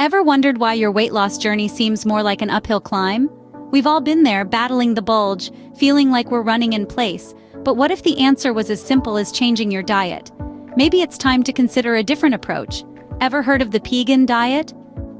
Ever wondered why your weight loss journey seems more like an uphill climb? We've all been there, battling the bulge, feeling like we're running in place. But what if the answer was as simple as changing your diet? Maybe it's time to consider a different approach. Ever heard of the Pegan Diet?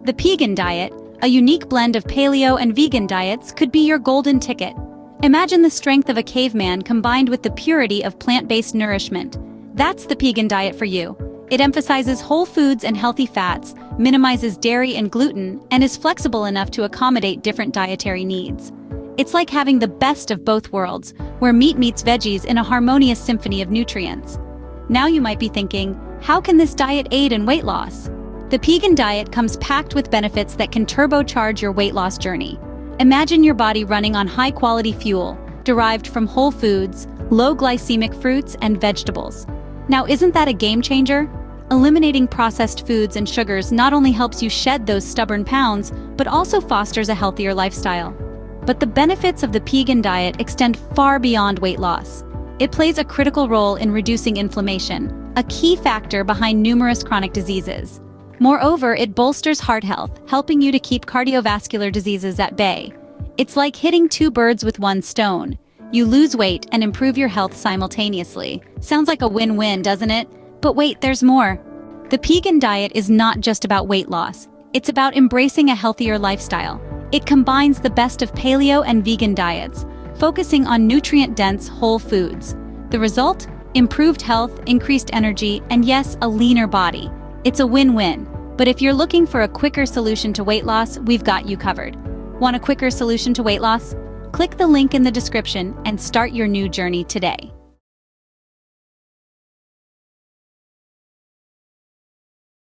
The Pegan Diet, a unique blend of paleo and vegan diets, could be your golden ticket. Imagine the strength of a caveman combined with the purity of plant-based nourishment. That's the Pegan Diet for you. It emphasizes whole foods and healthy fats, minimizes dairy and gluten, and is flexible enough to accommodate different dietary needs. It's like having the best of both worlds, where meat meets veggies in a harmonious symphony of nutrients. Now you might be thinking, how can this diet aid in weight loss? The Pegan Diet comes packed with benefits that can turbocharge your weight loss journey. Imagine your body running on high-quality fuel, derived from whole foods, low-glycemic fruits, and vegetables. Now, isn't that a game changer? Eliminating processed foods and sugars not only helps you shed those stubborn pounds, but also fosters a healthier lifestyle. But the benefits of the Pegan Diet extend far beyond weight loss. It plays a critical role in reducing inflammation, a key factor behind numerous chronic diseases. Moreover, it bolsters heart health, helping you to keep cardiovascular diseases at bay. It's like hitting two birds with one stone. You lose weight and improve your health simultaneously. Sounds like a win-win, doesn't it? But wait, there's more. The Pegan Diet is not just about weight loss. It's about embracing a healthier lifestyle. It combines the best of paleo and vegan diets, focusing on nutrient-dense whole foods. The result? Improved health, increased energy, and yes, a leaner body. It's a win-win. But if you're looking for a quicker solution to weight loss, we've got you covered. Want a quicker solution to weight loss? Click the link in the description and start your new journey today.